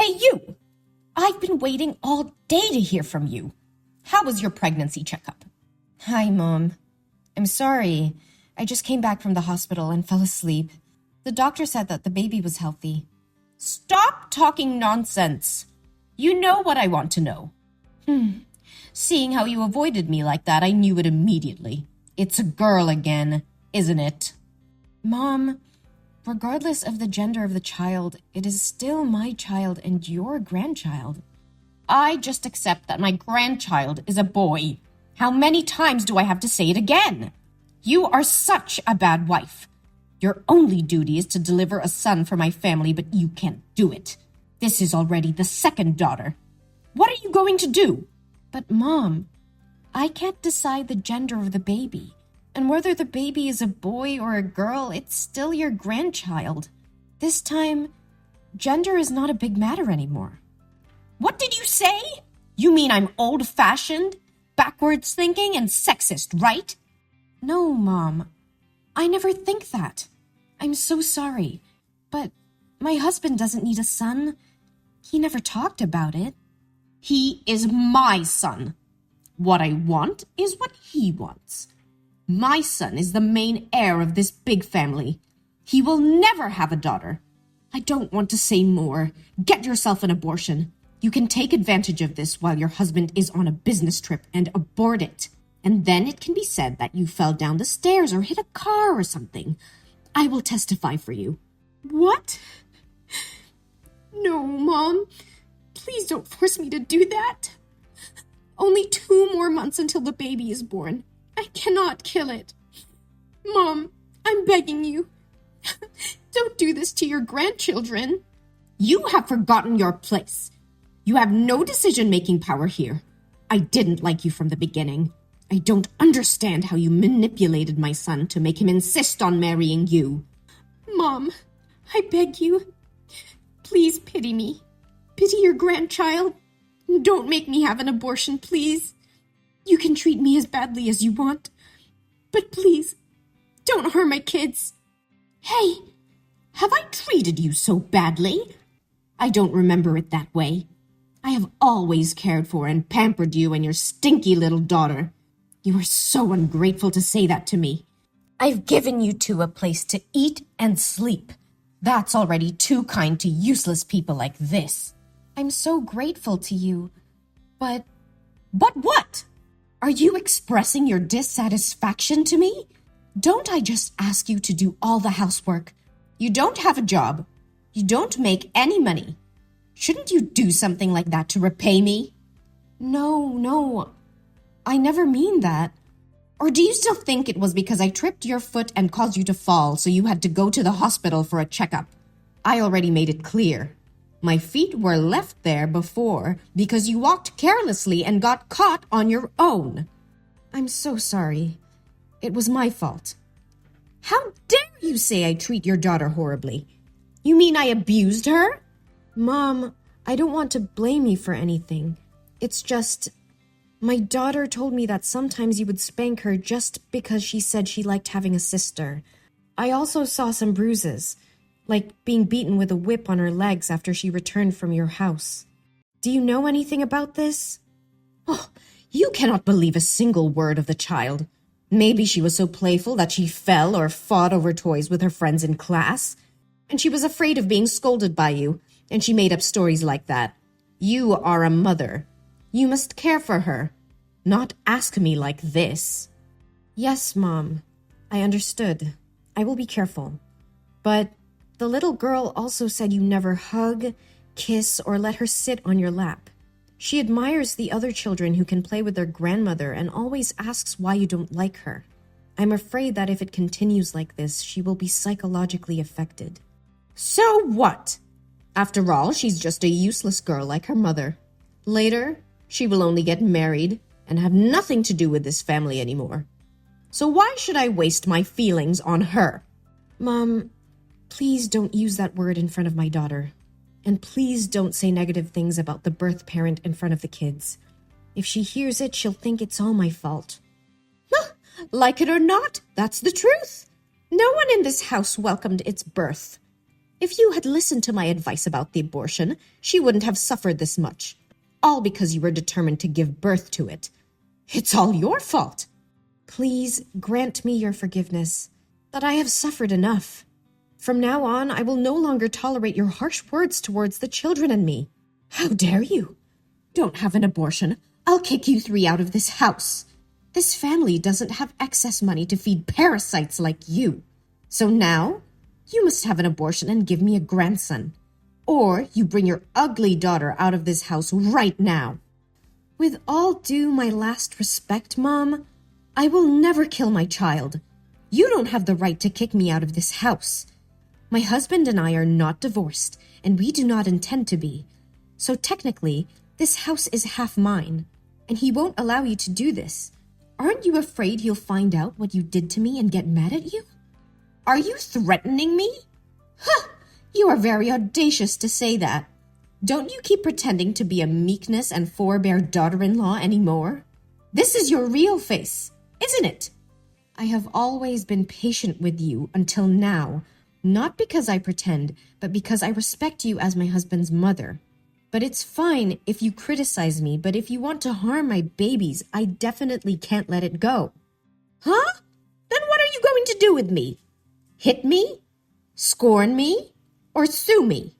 Hey, you! I've been waiting all day to hear from you. How was your pregnancy checkup? Hi, Mom. I'm sorry. I just came back from the hospital and fell asleep. The doctor said that the baby was healthy. Stop talking nonsense. You know what I want to know. Seeing how you avoided me like that, I knew it immediately. It's a girl again, isn't it? Mom, regardless of the gender of the child, it is still my child and your grandchild. I just accept that my grandchild is a boy. How many times do I have to say it again? You are such a bad wife. Your only duty is to deliver a son for my family, but you can't do it. This is already the second daughter. What are you going to do? But Mom, I can't decide the gender of the baby. And whether the baby is a boy or a girl, it's still your grandchild. This time, gender is not a big matter anymore. What did you say? You mean I'm old-fashioned, backwards thinking, and sexist, right? No, Mom. I never think that. I'm so sorry. But my husband doesn't need a son. He never talked about it. He is my son. What I want is what he wants. My son is the main heir of this big family. He will never have a daughter. I don't want to say more. Get yourself an abortion. You can take advantage of this while your husband is on a business trip and abort it. And then it can be said that you fell down the stairs or hit a car or something. I will testify for you. What? No, Mom. Please don't force me to do that. Only 2 more months until the baby is born. I cannot kill it. Mom, I'm begging you. Don't do this to your grandchildren. You have forgotten your place. You have no decision-making power here. I didn't like you from the beginning. I don't understand how you manipulated my son to make him insist on marrying you. Mom, I beg you. Please pity me. Pity your grandchild. Don't make me have an abortion, please. You can treat me as badly as you want. But please, don't harm my kids. Hey, have I treated you so badly? I don't remember it that way. I have always cared for and pampered you and your stinky little daughter. You are so ungrateful to say that to me. I've given you two a place to eat and sleep. That's already too kind to useless people like this. I'm so grateful to you, but... But what? Are you expressing your dissatisfaction to me? Don't I just ask you to do all the housework? You don't have a job. You don't make any money. Shouldn't you do something like that to repay me? No. I never mean that. Or do you still think it was because I tripped your foot and caused you to fall, so you had to go to the hospital for a checkup? I already made it clear. My feet were left there before because you walked carelessly and got caught on your own. I'm so sorry. It was my fault. How dare you say I treat your daughter horribly? You mean I abused her? Mom, I don't want to blame you for anything. It's just... My daughter told me that sometimes you would spank her just because she said she liked having a sister. I also saw some bruises, like being beaten with a whip on her legs after she returned from your house. Do you know anything about this? Oh, you cannot believe a single word of the child. Maybe she was so playful that she fell or fought over toys with her friends in class. And she was afraid of being scolded by you, and she made up stories like that. You are a mother. You must care for her, not ask me like this. Yes, Mom. I understood. I will be careful. But the little girl also said you never hug, kiss, or let her sit on your lap. She admires the other children who can play with their grandmother and always asks why you don't like her. I'm afraid that if it continues like this, she will be psychologically affected. So what? After all, she's just a useless girl like her mother. Later, she will only get married and have nothing to do with this family anymore. So why should I waste my feelings on her? Mom, please don't use that word in front of my daughter. And please don't say negative things about the birth parent in front of the kids. If she hears it, she'll think it's all my fault. Like it or not, that's the truth. No one in this house welcomed its birth. If you had listened to my advice about the abortion, she wouldn't have suffered this much. All because you were determined to give birth to it. It's all your fault. Please grant me your forgiveness, that I have suffered enough. From now on, I will no longer tolerate your harsh words towards the children and me. How dare you? Don't have an abortion. I'll kick you three out of this house. This family doesn't have excess money to feed parasites like you. So now, you must have an abortion and give me a grandson. Or you bring your ugly daughter out of this house right now. With all due my last respect, Mom, I will never kill my child. You don't have the right to kick me out of this house. My husband and I are not divorced, and we do not intend to be. So technically, this house is half mine, and he won't allow you to do this. Aren't you afraid he'll find out what you did to me and get mad at you? Are you threatening me? Huh! You are very audacious to say that. Don't you keep pretending to be a meekness and forbear daughter-in-law anymore? This is your real face, isn't it? I have always been patient with you until now, not because I pretend, but because I respect you as my husband's mother. But it's fine if you criticize me, but if you want to harm my babies, I definitely can't let it go. Huh? Then what are you going to do with me? Hit me? Scorn me? Or sue me?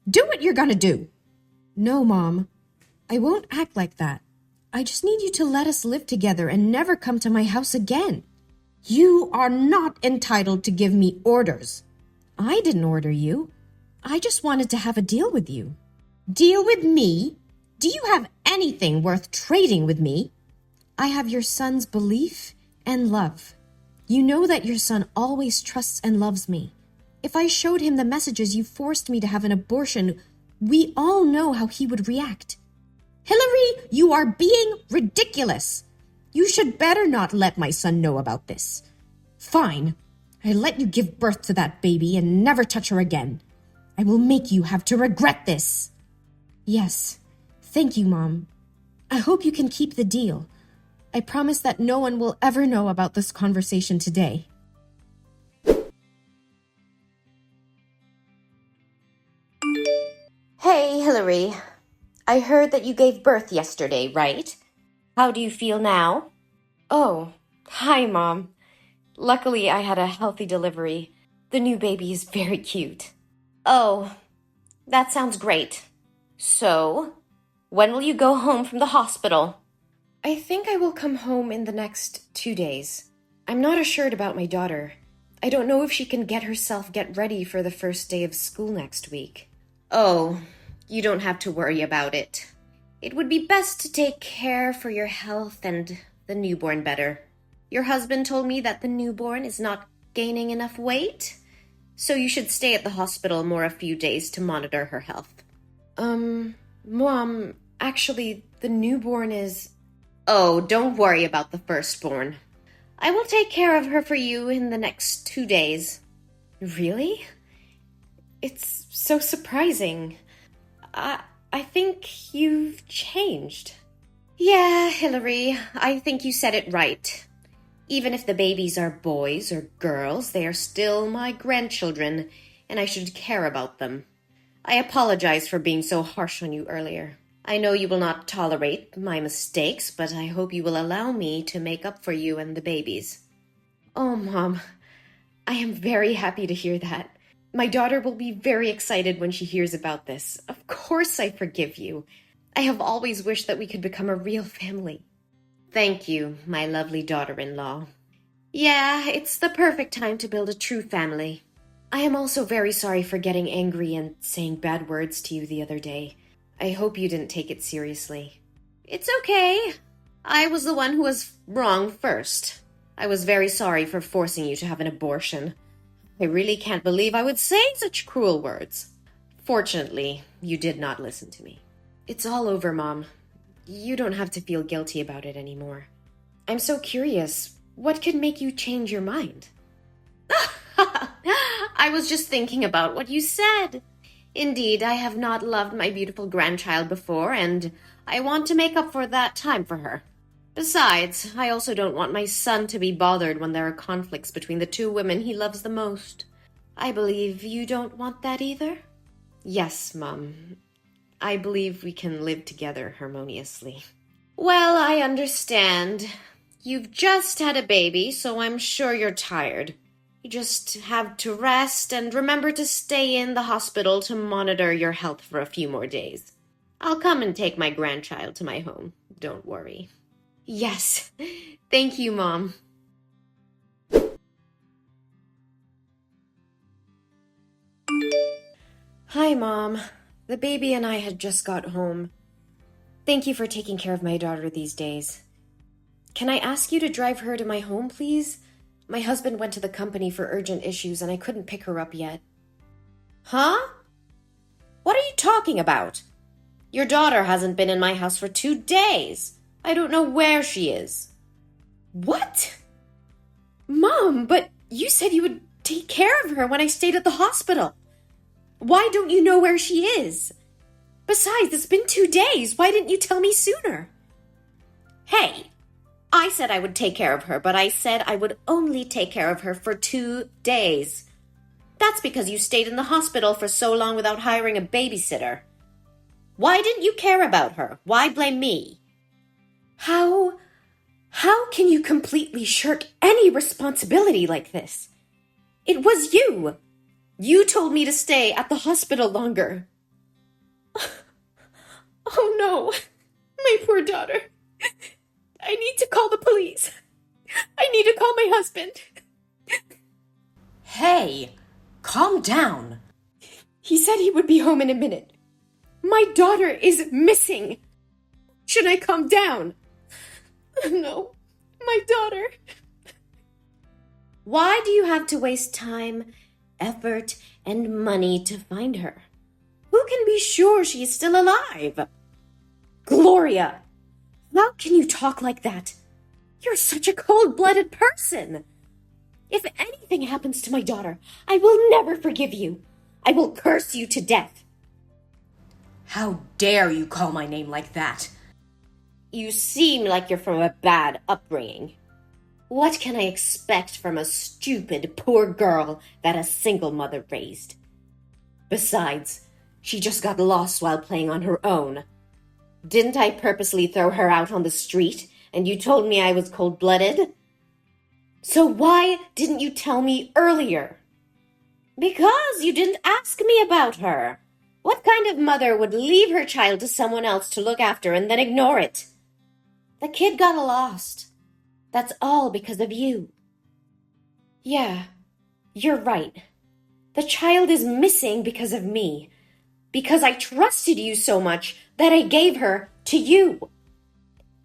Do what you're gonna do. No, Mom. I won't act like that. I just need you to let us live together and never come to my house again. You are not entitled to give me orders. I didn't order you. I just wanted to have a deal with you. Deal with me? Do you have anything worth trading with me? I have your son's belief and love. You know that your son always trusts and loves me. If I showed him the messages you forced me to have an abortion, we all know how he would react. Hillary, you are being ridiculous. You should better not let my son know about this. Fine, I let you give birth to that baby and never touch her again. I will make you have to regret this. Yes, thank you, Mom. I hope you can keep the deal. I promise that no one will ever know about this conversation today. Hey, Hillary. I heard that you gave birth yesterday, right? How do you feel now? Oh, hi, Mom. Luckily, I had a healthy delivery. The new baby is very cute. Oh, that sounds great. So, when will you go home from the hospital? I think I will come home in the next 2 days. I'm not assured about my daughter. I don't know if she can get ready for the first day of school next week. Oh, you don't have to worry about it. It would be best to take care for your health and the newborn better. Your husband told me that the newborn is not gaining enough weight, so you should stay at the hospital more a few days to monitor her health. Mom, actually, the newborn is... Oh, don't worry about the firstborn. I will take care of her for you in the next 2 days. Really? It's so surprising. I think you've changed. Yeah, Hillary, I think you said it right. Even if the babies are boys or girls, they are still my grandchildren, and I should care about them. I apologize for being so harsh on you earlier. I know you will not tolerate my mistakes, but I hope you will allow me to make up for you and the babies. Oh, Mom, I am very happy to hear that. My daughter will be very excited when she hears about this. Of course I forgive you. I have always wished that we could become a real family. Thank you, my lovely daughter-in-law. Yeah, it's the perfect time to build a true family. I am also very sorry for getting angry and saying bad words to you the other day. I hope you didn't take it seriously. It's okay. I was the one who was wrong first. I was very sorry for forcing you to have an abortion. I really can't believe I would say such cruel words. Fortunately, you did not listen to me. It's all over, Mom. You don't have to feel guilty about it anymore. I'm so curious. What could make you change your mind? I was just thinking about what you said. Indeed, I have not loved my beautiful grandchild before, and I want to make up for that time for her. Besides, I also don't want my son to be bothered when there are conflicts between the two women he loves the most. I believe you don't want that either? Yes, Mum. I believe we can live together harmoniously. Well, I understand. You've just had a baby, so I'm sure you're tired. You just have to rest and remember to stay in the hospital to monitor your health for a few more days. I'll come and take my grandchild to my home. Don't worry. Yes. Thank you, Mom. Hi, Mom. The baby and I had just got home. Thank you for taking care of my daughter these days. Can I ask you to drive her to my home, please? My husband went to the company for urgent issues and I couldn't pick her up yet. Huh? What are you talking about? Your daughter hasn't been in my house for 2 days. I don't know where she is. What? Mom, but you said you would take care of her when I stayed at the hospital. Why don't you know where she is? Besides, it's been 2 days. Why didn't you tell me sooner? Hey, I said I would take care of her, but I said I would only take care of her for 2 days. That's because you stayed in the hospital for so long without hiring a babysitter. Why didn't you care about her? Why blame me? How can you completely shirk any responsibility like this? It was you. You told me to stay at the hospital longer. Oh no, my poor daughter. I need to call the police. I need to call my husband. Hey, calm down. He said he would be home in a minute. My daughter is missing. Should I calm down? No, my daughter. Why do you have to waste time, effort, and money to find her? Who can be sure she is still alive? Gloria, how can you talk like that? You're such a cold-blooded person. If anything happens to my daughter, I will never forgive you. I will curse you to death. How dare you call my name like that? You seem like you're from a bad upbringing. What can I expect from a stupid, poor girl that a single mother raised? Besides, she just got lost while playing on her own. Didn't I purposely throw her out on the street, and you told me I was cold-blooded? So why didn't you tell me earlier? Because you didn't ask me about her. What kind of mother would leave her child to someone else to look after and then ignore it? The kid got lost. That's all because of you. Yeah, you're right. The child is missing because of me. Because I trusted you so much that I gave her to you.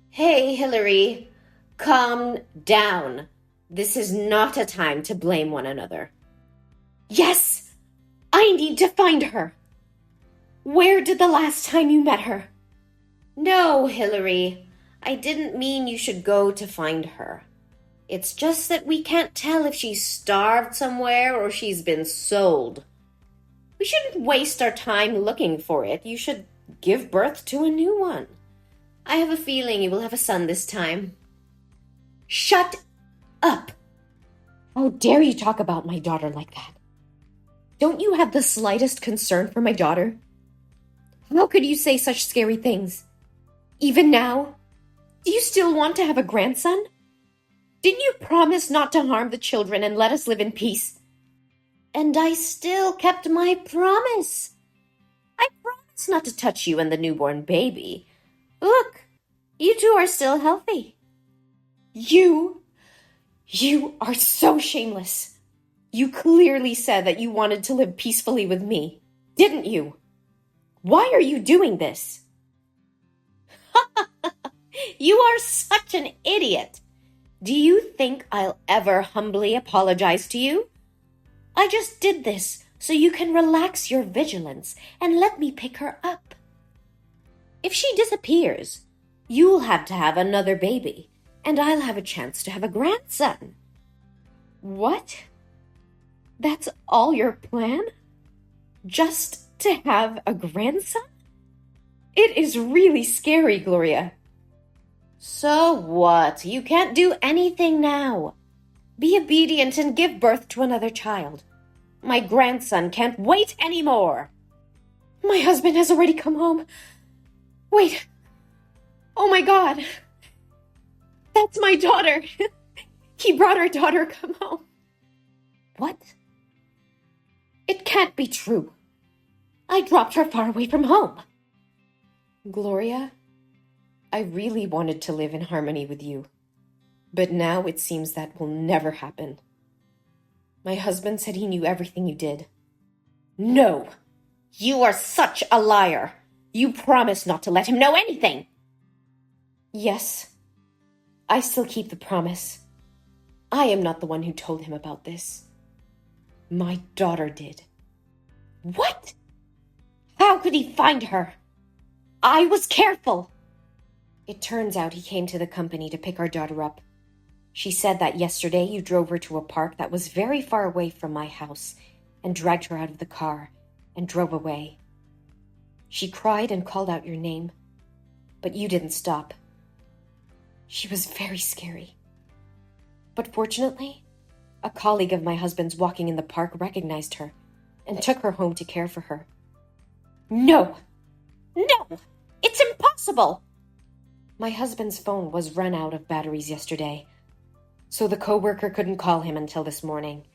Hey, Hillary, calm down. This is not a time to blame one another. Yes, I need to find her. Where did the last time you met her? No, Hillary, I didn't mean you should go to find her. It's just that we can't tell if she's starved somewhere or she's been sold. We shouldn't waste our time looking for it. You should give birth to a new one. I have a feeling you will have a son this time. Shut up! How dare you talk about my daughter like that? Don't you have the slightest concern for my daughter? How could you say such scary things? Even now? Do you still want to have a grandson? Didn't you promise not to harm the children and let us live in peace? And I still kept my promise. I promised not to touch you and the newborn baby. Look, you two are still healthy. You are so shameless. You clearly said that you wanted to live peacefully with me, didn't you? Why are you doing this? You are such an idiot. Do you think I'll ever humbly apologize to you? I just did this so you can relax your vigilance and let me pick her up. If she disappears, you'll have to have another baby, and I'll have a chance to have a grandson. What? That's all your plan? Just to have a grandson? It is really scary, Gloria. So what? You can't do anything now. Be obedient and give birth to another child. My grandson can't wait anymore. My husband has already come home. Wait. Oh my God. That's my daughter. He brought our daughter come home. What? It can't be true. I dropped her far away from home. Gloria, I really wanted to live in harmony with you, but now it seems that will never happen. My husband said he knew everything you did. No! You are such a liar! You promised not to let him know anything! Yes, I still keep the promise. I am not the one who told him about this. My daughter did. What? How could he find her? I was careful. It turns out he came to the company to pick our daughter up. She said that yesterday you drove her to a park that was very far away from my house and dragged her out of the car and drove away. She cried and called out your name, but you didn't stop. She was very scary. But fortunately, a colleague of my husband's walking in the park recognized her and took her home to care for her. No! No! It's impossible! My husband's phone was run out of batteries yesterday, so the coworker couldn't call him until this morning.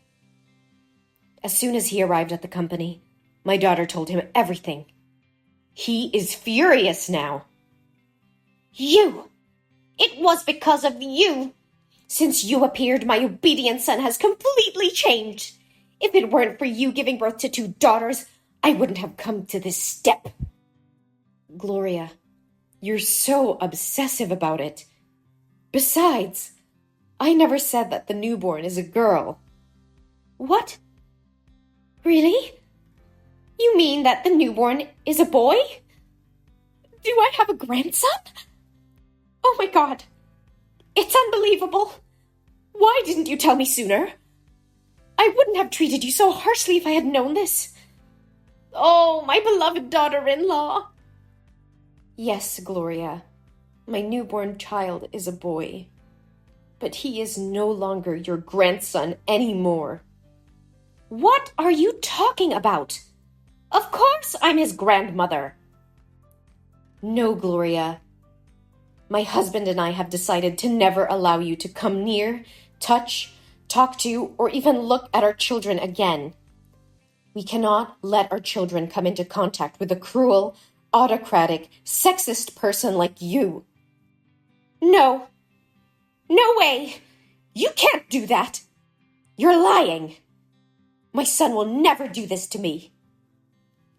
As soon as he arrived at the company, my daughter told him everything. He is furious now. You! It was because of you! Since you appeared, my obedient son has completely changed. If it weren't for you giving birth to 2 daughters, I wouldn't have come to this step. Gloria, you're so obsessive about it. Besides, I never said that the newborn is a girl. What? Really? You mean that the newborn is a boy? Do I have a grandson? Oh my God. It's unbelievable. Why didn't you tell me sooner? I wouldn't have treated you so harshly if I had known this. Oh, my beloved daughter-in-law. Yes, Gloria, my newborn child is a boy, but he is no longer your grandson anymore. What are you talking about? Of course I'm his grandmother. No, Gloria. My husband and I have decided to never allow you to come near, touch, talk to, or even look at our children again. We cannot let our children come into contact with a cruel, autocratic, sexist person like you. No. No way. You can't do that. You're lying. My son will never do this to me.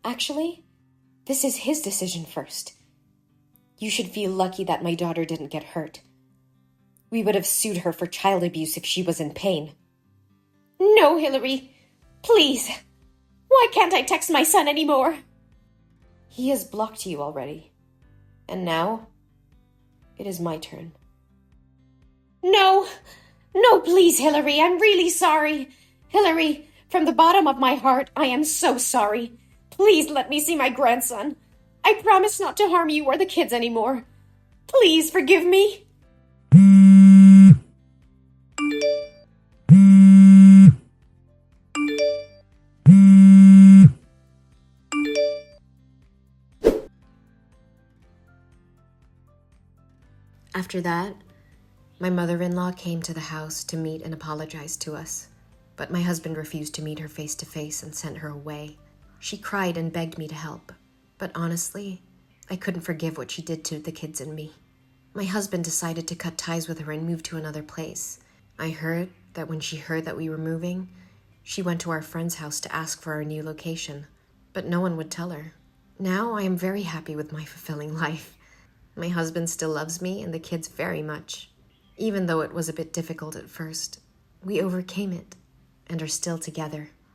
Actually, this is his decision first. You should feel lucky that my daughter didn't get hurt. We would have sued her for child abuse if she was in pain. No, Hillary. Please. Why can't I text my son anymore? He has blocked you already. And now, it is my turn. No. No, please, Hillary. I'm really sorry. Hillary, from the bottom of my heart, I am so sorry. Please let me see my grandson. I promise not to harm you or the kids anymore. Please forgive me. After that, my mother-in-law came to the house to meet and apologize to us, but my husband refused to meet her face to face and sent her away. She cried and begged me to help, but honestly, I couldn't forgive what she did to the kids and me. My husband decided to cut ties with her and move to another place. I heard that when she heard that we were moving, she went to our friend's house to ask for our new location, but no one would tell her. Now I am very happy with my fulfilling life. My husband still loves me and the kids very much. Even though it was a bit difficult at first, we overcame it and are still together.